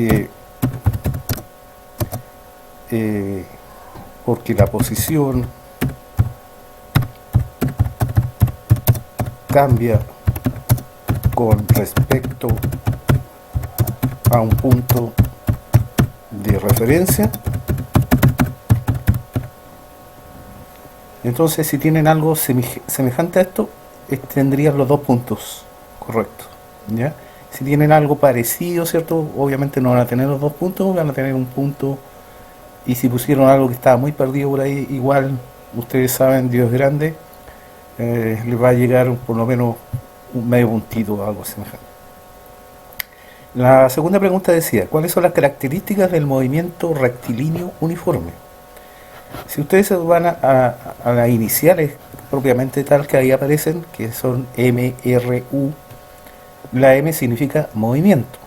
eh, porque la posición cambia con respecto a un punto de referencia. Entonces, si tienen algo semejante a esto, tendrían los dos puntos correctos, ¿ya? Si tienen algo parecido, ¿cierto? Obviamente no van a tener los dos puntos, van a tener un punto. Y si pusieron algo que estaba muy perdido por ahí, igual, ustedes saben, Dios es grande, les va a llegar por lo menos un medio puntito o algo semejante. La segunda pregunta decía, ¿cuáles son las características del movimiento rectilíneo uniforme? Si ustedes van a las iniciales propiamente tal que ahí aparecen, que son M, R, U, la M significa movimiento,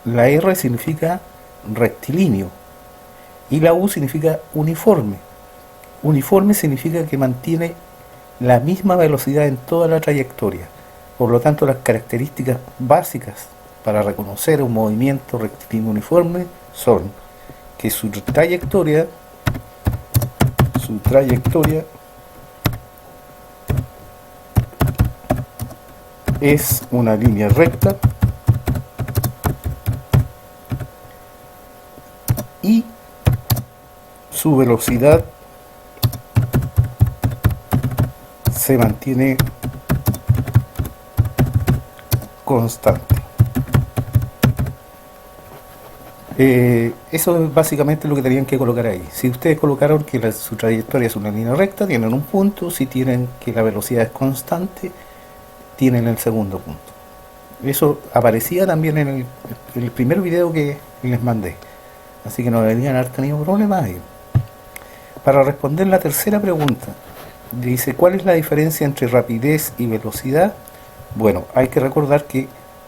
la R significa rectilíneo y la U significa uniforme. Uniforme significa que mantiene la misma velocidad en toda la trayectoria. Por lo tanto, las características básicas para reconocer un movimiento rectilíneo uniforme son que su trayectoria es una línea recta y su velocidad se mantiene constante. Eso es básicamente lo que tenían que colocar ahí. Si ustedes colocaron que su trayectoria es una línea recta, tienen un punto. Si tienen que la velocidad es constante, tienen el segundo punto. Eso aparecía también en el primer video que les mandé. Así que no deberían haber tenido problemas ahí. Para responder la tercera pregunta, dice, ¿cuál es la diferencia entre rapidez y velocidad? Bueno, hay que recordar que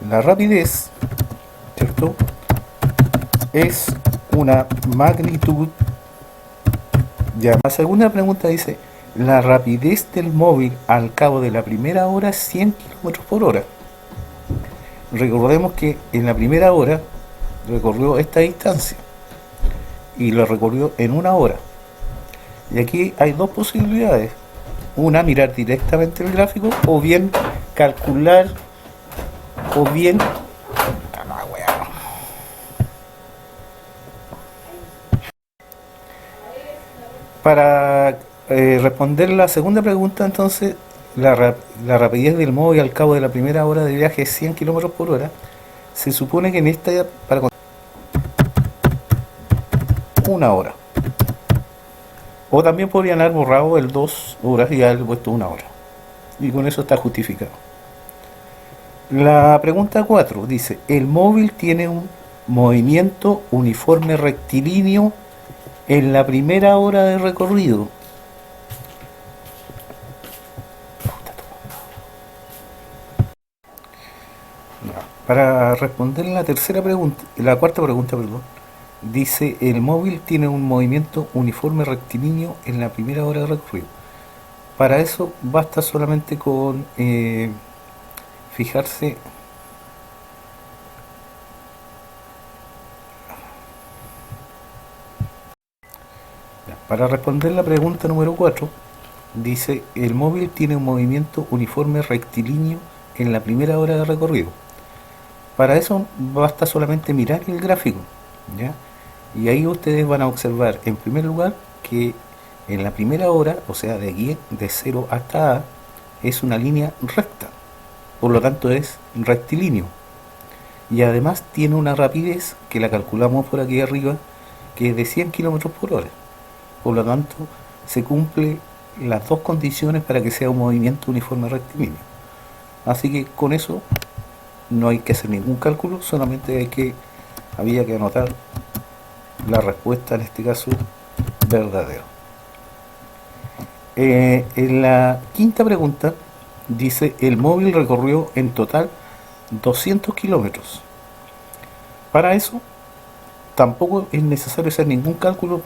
la rapidez, ¿cierto?, es una magnitud. Ya, la segunda pregunta dice, la rapidez del móvil al cabo de la primera hora es 100 km por hora. Recordemos que en la primera hora recorrió esta distancia y lo recorrió en una hora. Y aquí hay dos posibilidades. Una, mirar directamente el gráfico, o bien calcular, o bien... Para responder la segunda pregunta, entonces, la rapidez del móvil al cabo de la primera hora de viaje es 100 km por hora. Se supone que en esta, para una hora. O también podrían haber borrado el 2 horas y haber puesto una hora. Y con eso está justificado. La pregunta 4 dice, el móvil tiene un movimiento uniforme rectilíneo en la primera hora de recorrido. Para responder la tercera pregunta, la cuarta pregunta, perdón, dice, el móvil tiene un movimiento uniforme rectilíneo en la primera hora de recorrido. Para eso basta solamente con fijarse para responder la pregunta número 4, dice, el móvil tiene un movimiento uniforme rectilíneo en la primera hora de recorrido. Para eso basta solamente mirar el gráfico, ¿ya? Y ahí ustedes van a observar, en primer lugar, que en la primera hora, o sea, de aquí de 0 hasta A, es una línea recta, por lo tanto es rectilíneo. Y además tiene una rapidez, que la calculamos por aquí arriba, que es de 100 km por hora. Por lo tanto, se cumple las dos condiciones para que sea un movimiento uniforme rectilíneo. Así que con eso no hay que hacer ningún cálculo, solamente había que anotar la respuesta, en este caso, verdadero. En la quinta pregunta dice, el móvil recorrió en total 200 kilómetros. Para eso tampoco es necesario hacer ningún cálculo,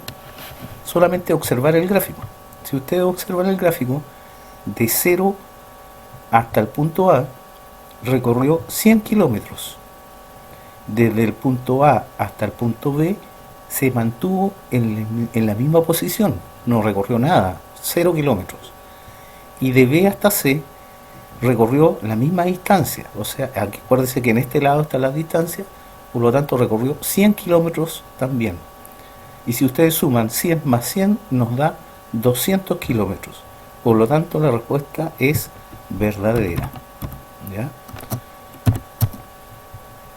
solamente observar el gráfico. Si ustedes observan el gráfico, de 0 hasta el punto A recorrió 100 kilómetros. desde el punto A hasta el punto B se mantuvo en la misma posición, no recorrió nada, 0 kilómetros. Y de B hasta C recorrió la misma distancia, o sea, aquí acuérdense que en este lado está la distancia, por lo tanto recorrió 100 kilómetros también. Y si ustedes suman 100 más 100 nos da 200 kilómetros. Por lo tanto la respuesta es verdadera. ¿Ya?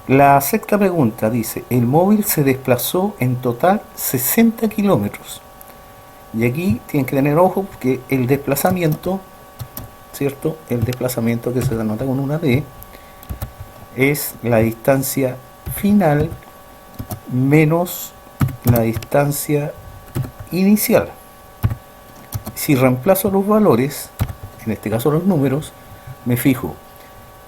La sexta pregunta dice, el móvil se desplazó en total 60 kilómetros. Y aquí tienen que tener ojo porque el desplazamiento, ¿cierto? El desplazamiento que se denota con una D es la distancia final menos la distancia inicial. Si reemplazo los valores, en este caso los números, me fijo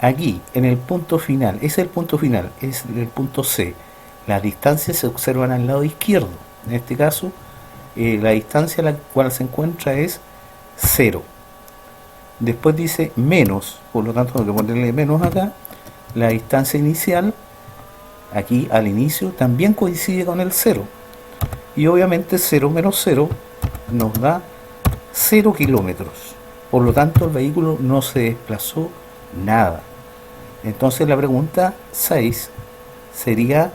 aquí en el punto final, es el punto final, es el punto C. Las distancias se observan al lado izquierdo. En este caso, la distancia a la cual se encuentra es 0. Después dice menos, por lo tanto tengo que ponerle menos acá. La distancia inicial, aquí al inicio, también coincide con el 0. Y obviamente 0 menos 0 nos da 0 kilómetros. Por lo tanto el vehículo no se desplazó nada. Entonces la pregunta 6 sería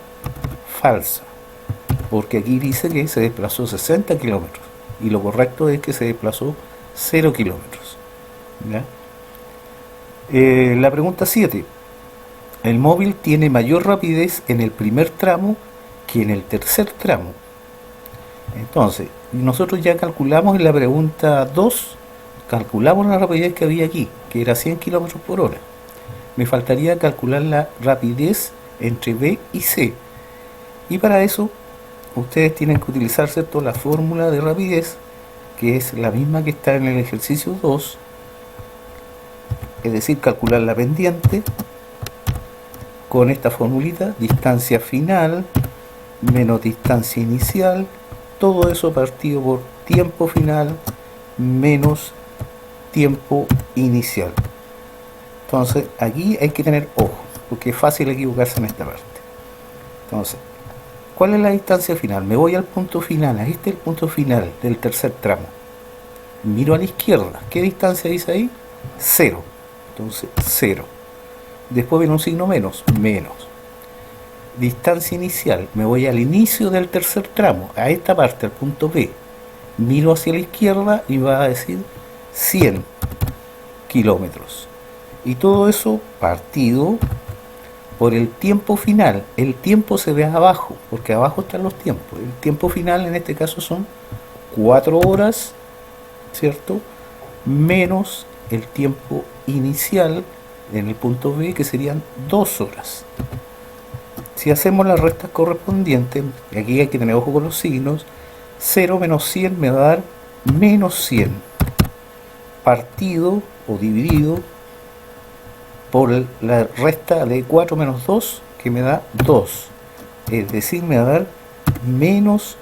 falsa, porque aquí dice que se desplazó 60 kilómetros y lo correcto es que se desplazó 0 kilómetros. ¿Ya? La pregunta 7. El móvil tiene mayor rapidez en el primer tramo que en el tercer tramo. Entonces, nosotros ya calculamos en la pregunta 2, calculamos la rapidez que había aquí, que era 100 kilómetros por hora. Me faltaría calcular la rapidez entre B y C. Y para eso, ustedes tienen que utilizar, ¿cierto?, la fórmula de rapidez, que es la misma que está en el ejercicio 2, es decir, calcular la pendiente con esta formulita, distancia final menos distancia inicial, todo eso partido por tiempo final menos tiempo inicial. Entonces aquí hay que tener ojo, porque es fácil equivocarse en esta parte. Entonces, ¿cuál es la distancia final? Me voy al punto final, este es el punto final del tercer tramo. Miro a la izquierda, ¿qué distancia dice ahí? 0. Entonces 0. Después viene un signo menos, menos. Distancia inicial, me voy al inicio del tercer tramo, a esta parte, al punto B. Miro hacia la izquierda y va a decir 100 kilómetros. Y todo eso partido por el tiempo final. El tiempo se ve abajo, porque abajo están los tiempos. El tiempo final en este caso son 4 horas, ¿cierto? Menos el tiempo inicial en el punto B, que serían 2 horas. Si hacemos las restas correspondientes, y aquí hay que tener ojo con los signos, 0 menos 100 me va a dar menos 100, partido o dividido por la resta de 4 menos 2, que me da 2. Es decir, me va a dar menos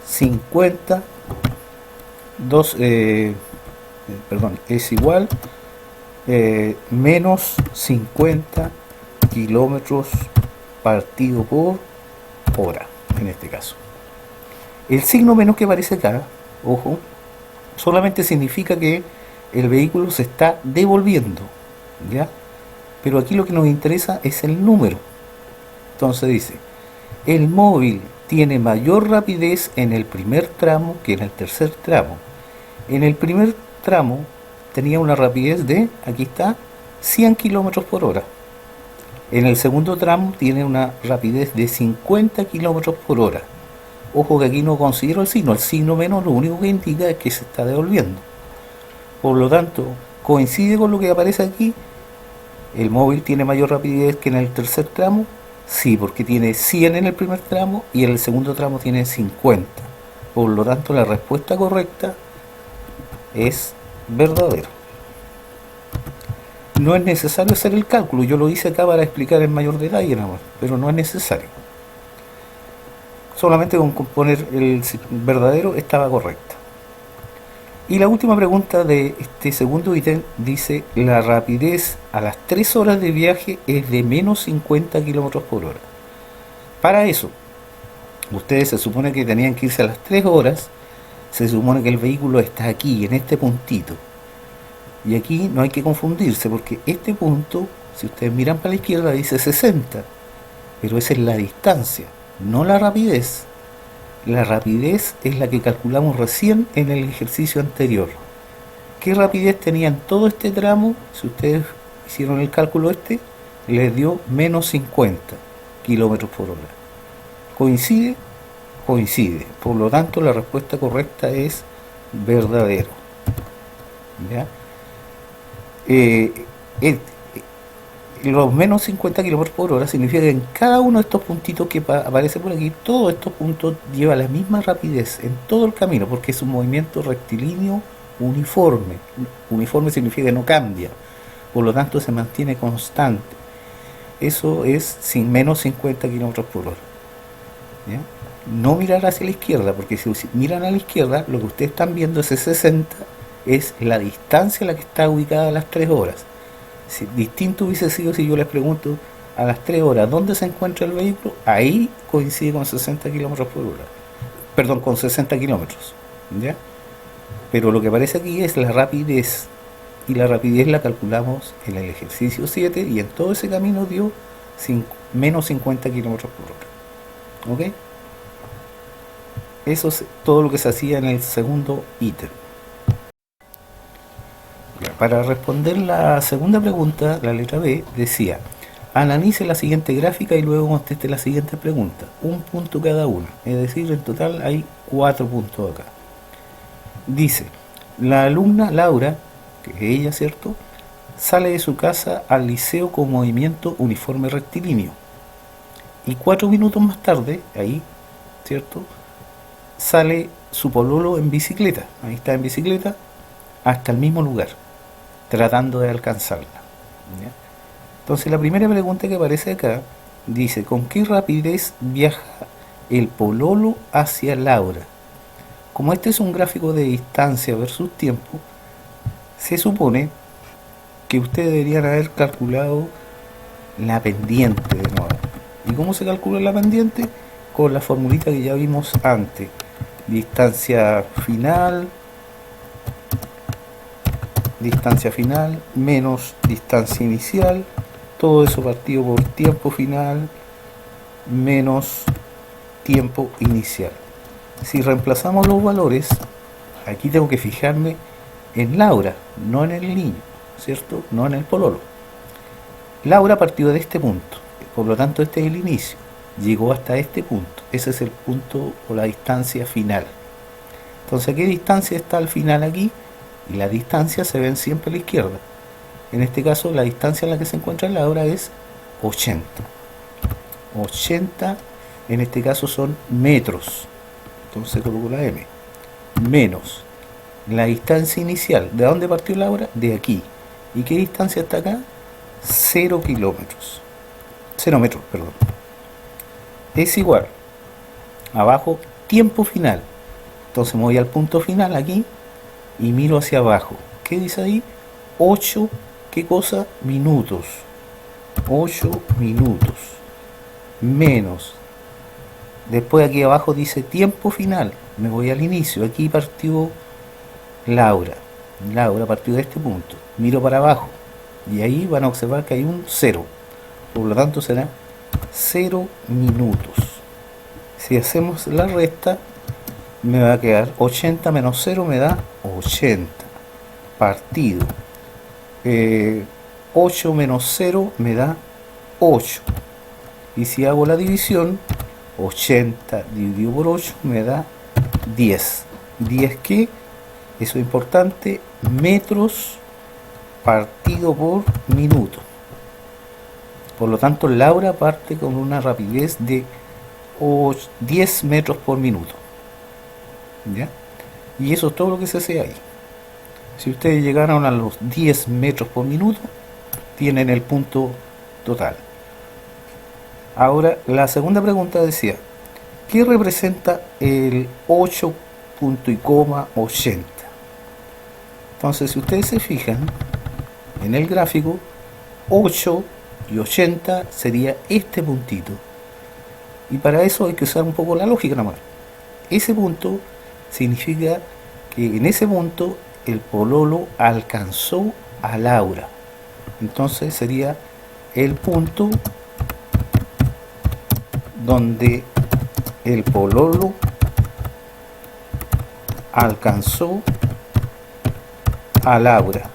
50, es igual menos 50 kilómetros partido por hora, en este caso. El signo menos que aparece acá, ojo, solamente significa que el vehículo se está devolviendo, ¿ya? Pero aquí lo que nos interesa es el número. Entonces dice, el móvil tiene mayor rapidez en el primer tramo que en el tercer tramo. En el primer tramo tenía una rapidez de, aquí está, 100 kilómetros por hora. En el segundo tramo tiene una rapidez de 50 kilómetros por hora. Ojo que aquí no considero el signo menos lo único que indica es que se está devolviendo. Por lo tanto, coincide con lo que aparece aquí. ¿El móvil tiene mayor rapidez que en el tercer tramo? Sí, porque tiene 100 en el primer tramo y en el segundo tramo tiene 50. Por lo tanto, la respuesta correcta es verdadera. No es necesario hacer el cálculo, yo lo hice acá para explicar en mayor detalle nada más, pero no es necesario. Solamente con poner el verdadero estaba correcta. Y la última pregunta de este segundo ítem dice, la rapidez a las 3 horas de viaje es de menos 50 kilómetros por hora. Para eso, ustedes se supone que tenían que irse a las 3 horas, se supone que el vehículo está aquí, en este puntito. Y aquí no hay que confundirse, porque este punto, si ustedes miran para la izquierda, dice 60, pero esa es la distancia, no la rapidez. La rapidez es la que calculamos recién en el ejercicio anterior. ¿Qué rapidez tenía en todo este tramo? Si ustedes hicieron el cálculo les dio menos 50 kilómetros por hora. ¿Coincide? Coincide. Por lo tanto, la respuesta correcta es verdadero. ¿Ya? Eh, eh, los menos 50 kilómetros por hora significa que en cada uno de estos puntitos que aparece por aquí, todos estos puntos llevan la misma rapidez en todo el camino, porque es un movimiento rectilíneo uniforme. Uniforme significa que no cambia, por lo tanto se mantiene constante. Eso es sin menos 50 kilómetros por hora. ¿Ya? No mirar hacia la izquierda, porque si miran a la izquierda, lo que ustedes están viendo, ese 60, es la distancia a la que está ubicada a las 3 horas. Si, distinto hubiese sido si yo les pregunto a las 3 horas dónde se encuentra el vehículo, ahí coincide con 60 kilómetros por hora. Perdón, con 60 kilómetros. ¿Ya? Pero lo que aparece aquí es la rapidez. Y la rapidez la calculamos en el ejercicio 7 y en todo ese camino dio menos 50 kilómetros por hora. ¿Ok? Eso es todo lo que se hacía en el segundo ítem. Para responder la segunda pregunta, la letra B decía, analice la siguiente gráfica y luego conteste la siguiente pregunta. Un punto cada una. Es decir, en total hay 4 puntos acá. Dice, la alumna Laura, que es ella, ¿cierto?, sale de su casa al liceo con movimiento uniforme rectilíneo. Y 4 minutos más tarde, ahí, ¿cierto?, sale su pololo en bicicleta. Ahí está en bicicleta hasta el mismo lugar, tratando de alcanzarla. ¿Ya? Entonces la primera pregunta que aparece acá dice, ¿con qué rapidez viaja el pololo hacia Laura? Como este es un gráfico de distancia versus tiempo, se supone que ustedes deberían haber calculado la pendiente de nuevo. ¿Y cómo se calcula la pendiente? Con la formulita que ya vimos antes. Distancia final menos distancia inicial, todo eso partido por tiempo final menos tiempo inicial. Si reemplazamos los valores, aquí tengo que fijarme en Laura, no en el niño, ¿cierto? No en el pololo. Laura partió de este punto, por lo tanto este es el inicio, llegó hasta este punto, ese es el punto o la distancia final. Entonces, ¿a qué distancia está al final aquí? Y las distancias se ven siempre a la izquierda. En este caso, la distancia en la que se encuentra Laura es 80. 80, en este caso, son metros. Entonces coloco la M. Menos la distancia inicial. ¿De dónde partió Laura? De aquí. ¿Y qué distancia está acá? 0 kilómetros. 0 metros, perdón. Es igual. Abajo, tiempo final. Entonces me voy al punto final aquí y miro hacia abajo. ¿Qué dice ahí? 8, ¿qué cosa? Minutos. 8 minutos. Menos. Después aquí abajo dice tiempo final. Me voy al inicio. Aquí partió Laura. Laura partió de este punto. Miro para abajo. Y ahí van a observar que hay un 0. Por lo tanto será 0 minutos. Si hacemos la resta, me va a quedar 80 menos 0 me da 80. Partido. 8 menos 0 me da 8. Y si hago la división, 80 dividido por 8 me da 10. ¿10 qué? Eso es importante. Metros partido por minuto. Por lo tanto, Laura parte con una rapidez de 10 metros por minuto. ¿Ya? Y eso es todo lo que se hace ahí. Si ustedes llegaron a los 10 metros por minuto, tienen el punto total. Ahora, la segunda pregunta decía, ¿qué representa el 8 punto y coma 80? Entonces, si ustedes se fijan en el gráfico, 8 y 80 sería este puntito. Y para eso hay que usar un poco la lógica nomás. Ese punto significa que en ese punto el pololo alcanzó a Laura. Entonces sería el punto donde el pololo alcanzó a Laura.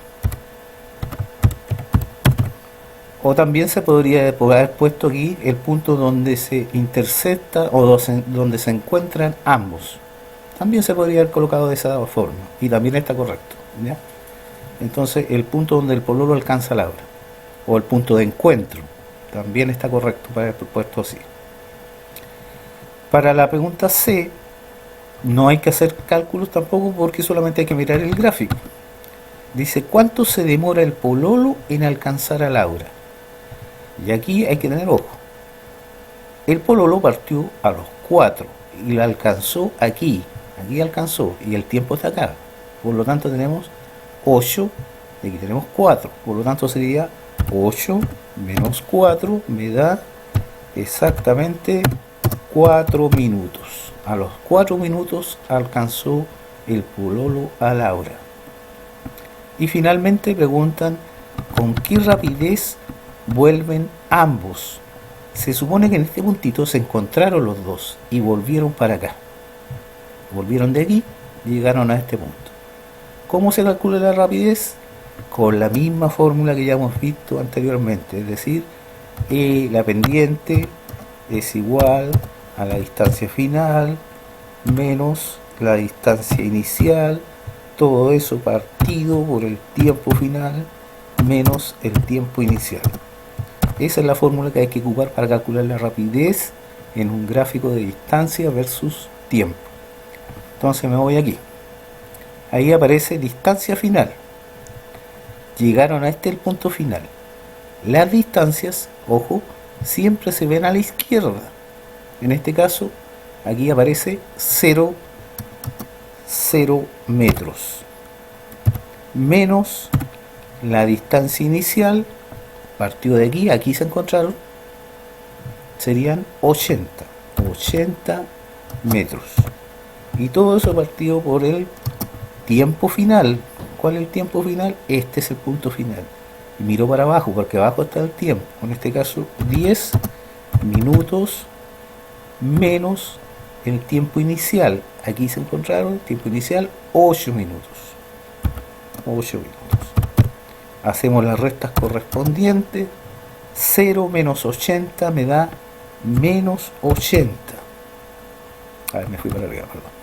O también se podría haber puesto aquí el punto donde se intersecta o donde se encuentran ambos. También se podría haber colocado de esa forma y también está correcto, ¿ya? Entonces el punto donde el pololo alcanza a Laura, o el punto de encuentro, también está correcto para haber puesto así. Para la pregunta C no hay que hacer cálculos tampoco, porque solamente hay que mirar el gráfico. Dice: ¿cuánto se demora el pololo en alcanzar a Laura? Y aquí hay que tener ojo. El pololo partió a los 4 y la alcanzó aquí alcanzó, y el tiempo está acá. Por lo tanto tenemos 8, y aquí tenemos 4. Por lo tanto sería 8 menos 4 me da exactamente 4 minutos. A los 4 minutos alcanzó el pololo a Laura. Y finalmente preguntan: ¿con qué rapidez vuelven ambos? Se supone que en este puntito se encontraron los dos y volvieron para acá. Volvieron de aquí y llegaron a este punto. ¿Cómo se calcula la rapidez? Con la misma fórmula que ya hemos visto anteriormente, es decir, la pendiente es igual a la distancia final menos la distancia inicial, todo eso partido por el tiempo final menos el tiempo inicial. Esa es la fórmula que hay que ocupar para calcular la rapidez en un gráfico de distancia versus tiempo. Entonces me voy aquí. Ahí aparece distancia final. Llegaron a el punto final. Las distancias, ojo, siempre se ven a la izquierda. En este caso, aquí aparece 0 metros. Menos la distancia inicial, partió de aquí se encontraron, serían 80 metros. Y todo eso partido por el tiempo final. ¿Cuál es el tiempo final? Este es el punto final. Y miro para abajo porque abajo está el tiempo. En este caso 10 minutos menos el tiempo inicial. Aquí se encontraron el tiempo inicial 8 minutos. 8 minutos. Hacemos las restas correspondientes. 0 menos 80 me da menos 80. A ver, me fui para arriba, perdón.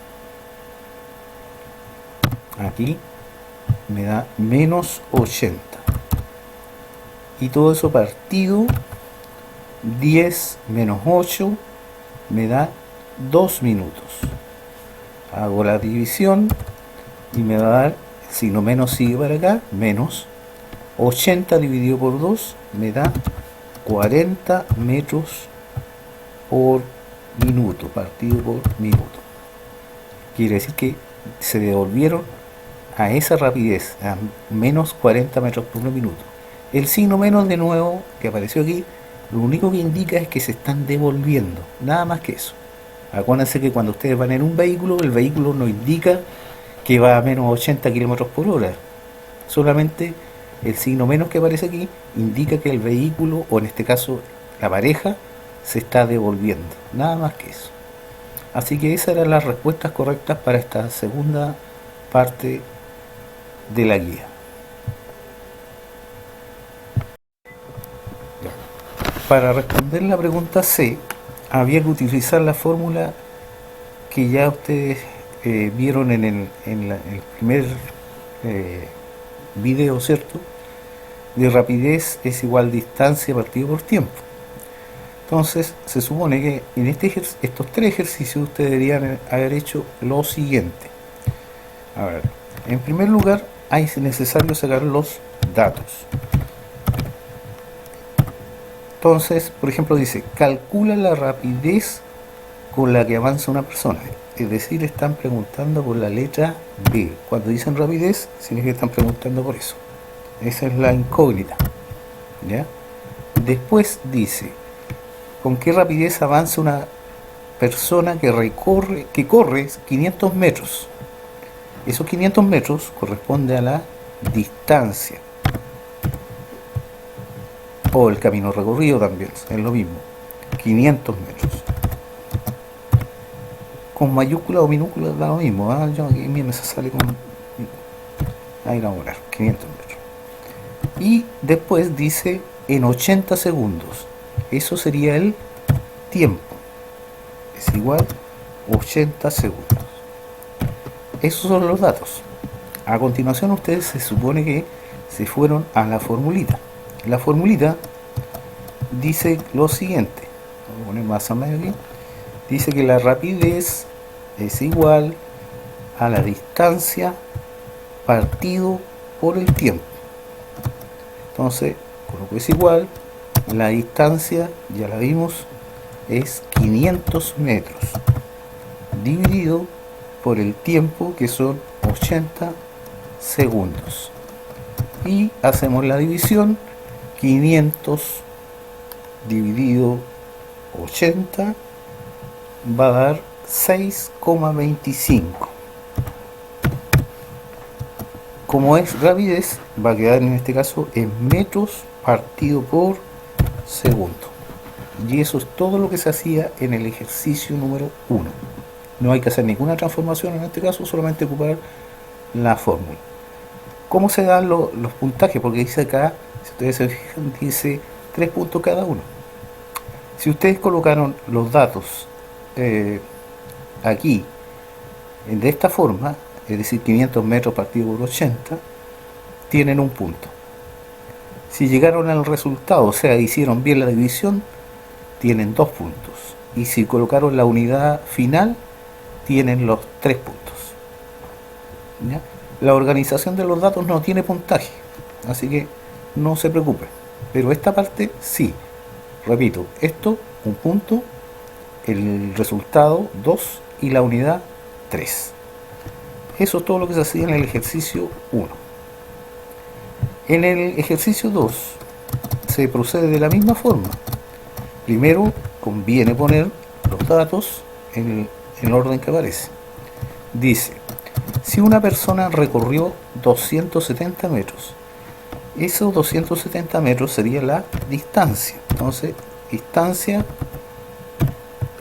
Aquí me da menos 80. Y todo eso partido 10 menos 8 me da 2 minutos. Hago la división y me va a dar, si no menos sigue para acá, menos 80 dividido por 2 me da 40 metros por minuto, partido por minuto. Quiere decir que se devolvieron a esa rapidez, a menos 40 metros por minuto. El signo menos de nuevo que apareció aquí, lo único que indica es que se están devolviendo, nada más que eso. Acuérdense que cuando ustedes van en un vehículo, el vehículo no indica que va a menos 80 kilómetros por hora. Solamente el signo menos que aparece aquí indica que el vehículo, o en este caso la pareja, se está devolviendo, nada más que eso. Así que esas eran las respuestas correctas para esta segunda parte de la guía. Para responder la pregunta C, había que utilizar la fórmula que ya ustedes vieron en el primer video, ¿cierto? De rapidez es igual distancia partido por tiempo. Entonces se supone que en estos tres ejercicios ustedes deberían haber hecho lo siguiente. A ver, en primer lugar es necesario sacar los datos. Entonces, por ejemplo, dice: calcula la rapidez con la que avanza una persona. es decir, están preguntando por la letra B. Cuando dicen rapidez, significa que están preguntando por eso. Esa es la incógnita, ¿ya? Después dice, ¿con qué rapidez avanza una persona que corre 500 metros? Esos 500 metros corresponde a la distancia, o el camino recorrido también, es lo mismo, 500 metros. Con mayúscula o minúscula da lo mismo, ¿eh? Yo aquí me sale con... ahí vamos a ver, 500 metros. Y después dice en 80 segundos. Eso sería el tiempo. Es igual 80 segundos. Esos son los datos. A continuación ustedes se supone que se fueron a la formulita. La formulita dice lo siguiente. Voy a poner más a medio aquí. Dice que la rapidez es igual a la distancia partido por el tiempo. Entonces, coloco es igual, la distancia, ya la vimos, es 500 metros, dividido por el tiempo, que son 80 segundos. Y hacemos la división, 500 dividido 80 va a dar 6,25. Como es rapidez, va a quedar en este caso en metros partido por segundo. Y eso es todo lo que se hacía en el ejercicio número 1. No hay que hacer ninguna transformación en este caso, solamente ocupar la fórmula. ¿Cómo se dan los puntajes? Porque dice acá, si ustedes se fijan, dice 3 puntos cada uno. Si ustedes colocaron los datos aquí de esta forma, es decir, 500 metros partido por 80, tienen un punto. Si llegaron al resultado, o sea, hicieron bien la división, tienen 2 puntos. Y si colocaron la unidad final, tienen los 3 puntos. ¿Ya? La organización de los datos no tiene puntaje, así que no se preocupen. Pero esta parte sí. Repito, esto, un punto, el resultado 2 y la unidad 3. Eso es todo lo que se hacía en el ejercicio 1. En el ejercicio 2 se procede de la misma forma. Primero conviene poner los datos en el orden que aparece. Dice, si una persona recorrió 270 metros, esos 270 metros sería la distancia. Entonces, distancia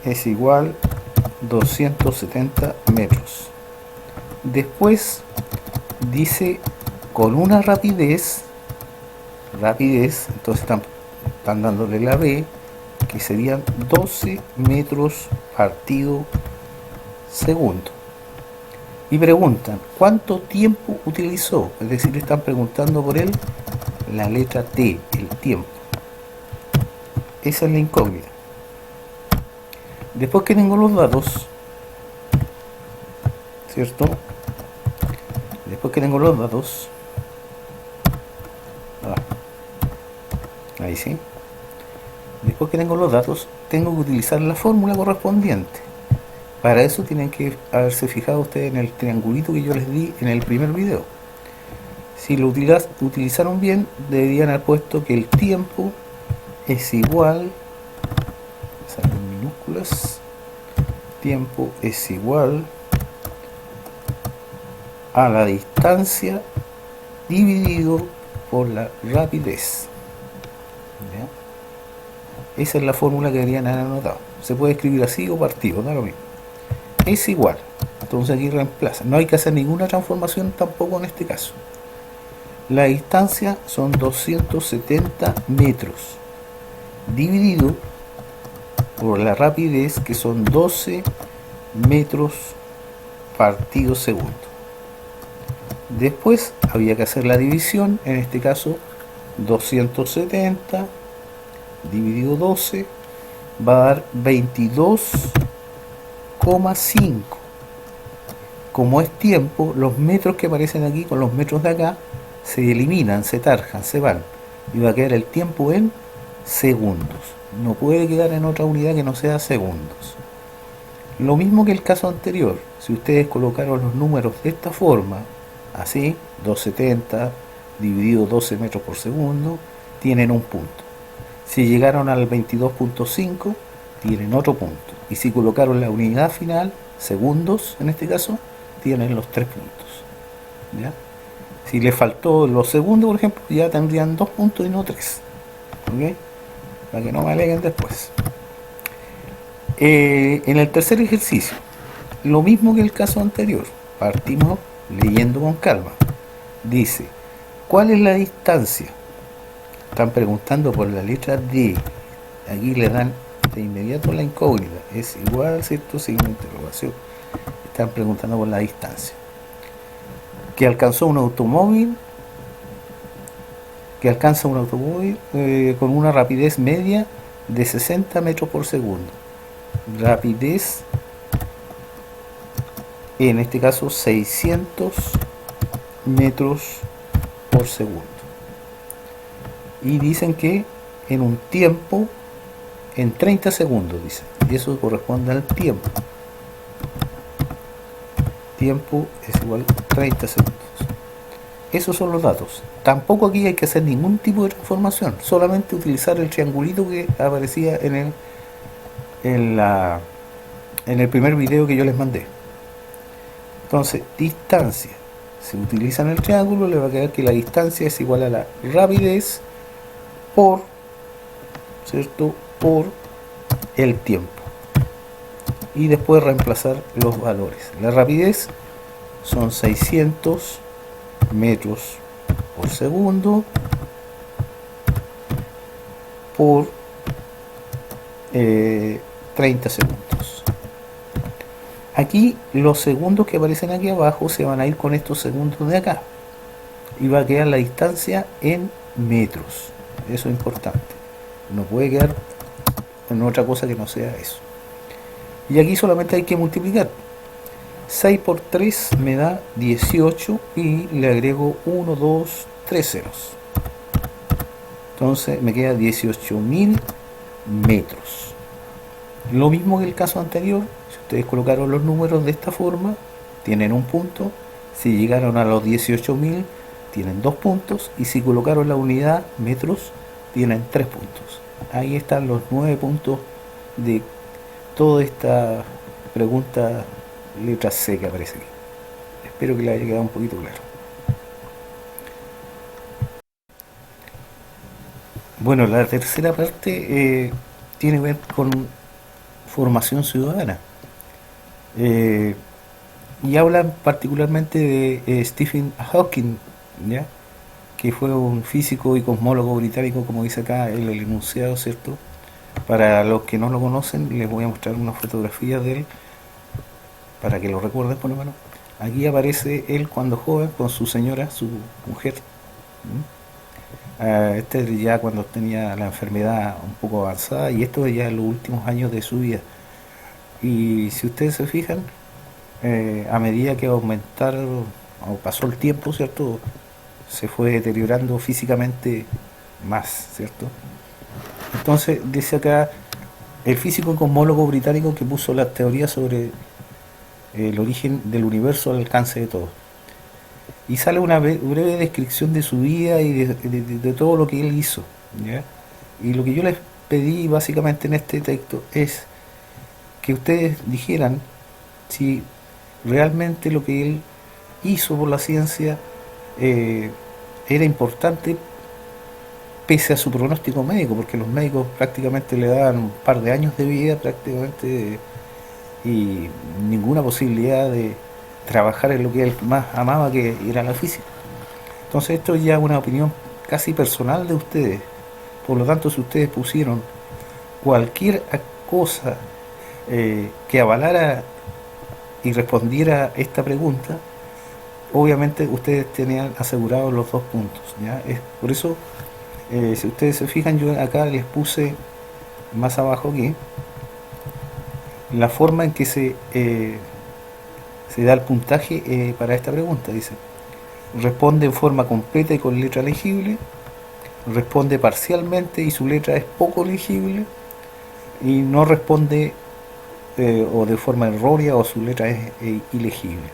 es igual 270 metros. Después dice con una rapidez, entonces están dándole la B, que serían 12 metros partido segundo. Y preguntan, ¿cuánto tiempo utilizó? Es decir, están preguntando por él la letra T, el tiempo. Esa es la incógnita. Después que tengo los datos, ¿cierto? Después que tengo los datos, ahí sí. Después que tengo los datos, tengo que utilizar la fórmula correspondiente. Para eso tienen que haberse fijado ustedes en el triangulito que yo les di en el primer video. Si lo utilizaron bien, deberían haber puesto que el tiempo es igual, salen minúsculas, tiempo es igual a la distancia dividido por la rapidez. ¿Ya? Esa es la fórmula que deberían haber anotado. Se puede escribir así o partido, da lo mismo. Es igual. Entonces aquí reemplaza. No hay que hacer ninguna transformación tampoco en este caso. La distancia son 270 metros dividido por la rapidez, que son 12 metros partido segundo. Después había que hacer la división, en este caso 270 dividido 12 va a dar 22,5. Como es tiempo, los metros que aparecen aquí con los metros de acá se eliminan, se tarjan, se van, y va a quedar el tiempo en segundos. No puede quedar en otra unidad que no sea segundos. Lo mismo que el caso anterior, si ustedes colocaron los números de esta forma, así, 270 dividido 12 metros por segundo, tienen un punto. Si llegaron al 22.5, tienen otro punto. Y si colocaron la unidad final, segundos en este caso, tienen los 3 puntos. ¿Ya? Si les faltó los segundos, por ejemplo, ya tendrían 2 puntos y no 3. ¿Ok? Para que no me aleguen después. En el tercer ejercicio, lo mismo que el caso anterior, partimos leyendo con calma. Dice, ¿cuál es la distancia? Están preguntando por la letra D. Aquí le dan de inmediato la incógnita. Es igual, ¿cierto? Signo de interrogación. Están preguntando por la distancia. Que alcanzó un automóvil, que alcanza un automóvil con una rapidez media de 60 metros por segundo. Rapidez, en este caso 600 metros por segundo. Y dicen que en un tiempo, en 30 segundos, dicen. Y eso corresponde al tiempo. Tiempo es igual a 30 segundos. Esos son los datos. Tampoco aquí hay que hacer ningún tipo de transformación. Solamente utilizar el triangulito que aparecía en el primer video que yo les mandé. Entonces, distancia. Si utilizan el triángulo, le va a quedar que la distancia es igual a la rapidez por, ¿cierto?, por el tiempo. Y después reemplazar los valores. La rapidez son 600 metros por segundo por 30 segundos. Aquí los segundos que aparecen aquí abajo se van a ir con estos segundos de acá y va a quedar la distancia en metros. Eso es importante, no puede quedar en otra cosa que no sea eso. Y aquí solamente hay que multiplicar. 6 por 3 me da 18 y le agrego 1, 2, 3 ceros. Entonces me queda 18.000 metros. Lo mismo que el caso anterior, si ustedes colocaron los números de esta forma, tienen un punto. Si llegaron a los 18.000, tienen 2 puntos. Y si colocaron la unidad metros, tienen 3 puntos. Ahí están los 9 puntos de toda esta pregunta letra C que aparece aquí. Espero que le haya quedado un poquito claro. Bueno, la tercera parte tiene que ver con formación ciudadana. Y hablan particularmente de Stephen Hawking, ¿ya?, que fue un físico y cosmólogo británico, como dice acá el enunciado, ¿cierto? Para los que no lo conocen, les voy a mostrar unas fotografías de él para que lo recuerden por lo menos. Aquí aparece él cuando joven con su señora, su mujer. Este ya cuando tenía la enfermedad un poco avanzada, y esto ya en los últimos años de su vida. Y si ustedes se fijan, a medida que aumentaron o pasó el tiempo, ¿cierto?, se fue deteriorando físicamente más, ¿cierto? Entonces dice acá el físico y cosmólogo británico que puso las teorías sobre el origen del universo al alcance de todos. Y sale una breve descripción de su vida y de todo lo que él hizo, ¿ya? Y lo que yo les pedí básicamente en este texto es que ustedes dijeran si realmente lo que él hizo por la ciencia era importante pese a su pronóstico médico, porque los médicos prácticamente le daban un par de años de vida prácticamente y ninguna posibilidad de trabajar en lo que él más amaba, que era la física. Entonces esto es ya una opinión casi personal de ustedes. Por lo tanto, si ustedes pusieron cualquier cosa que avalara y respondiera esta pregunta, obviamente ustedes tenían asegurados los 2 puntos, ¿ya? Es por eso, si ustedes se fijan, yo acá les puse más abajo aquí la forma en que se da el puntaje para esta pregunta. Dice: responde en forma completa y con letra legible, responde parcialmente y su letra es poco legible, y no responde o de forma errónea o su letra es ilegible.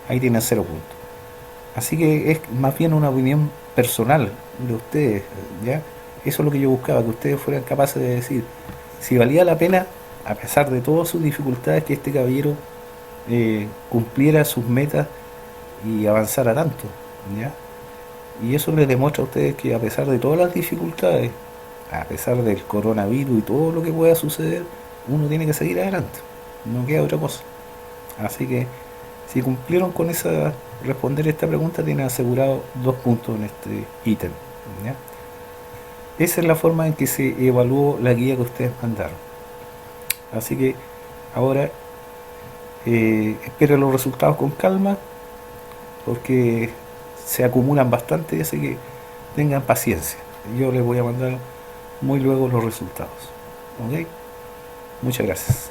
Ahí tienen 0 puntos. Así que es más bien una opinión personal de ustedes, ¿ya? Eso es lo que yo buscaba, que ustedes fueran capaces de decir si valía la pena, a pesar de todas sus dificultades, que este caballero cumpliera sus metas y avanzara tanto, ¿ya? Y eso les demuestra a ustedes que a pesar de todas las dificultades, a pesar del coronavirus y todo lo que pueda suceder, uno tiene que seguir adelante, no queda otra cosa. Así que si cumplieron con esa responder esta pregunta, tienen asegurado 2 puntos en este ítem, ¿ya? Esa es la forma en que se evaluó la guía que ustedes mandaron. Así que ahora esperen los resultados con calma, porque se acumulan bastante, así que tengan paciencia. Yo les voy a mandar muy luego los resultados. ¿Ok? Muchas gracias.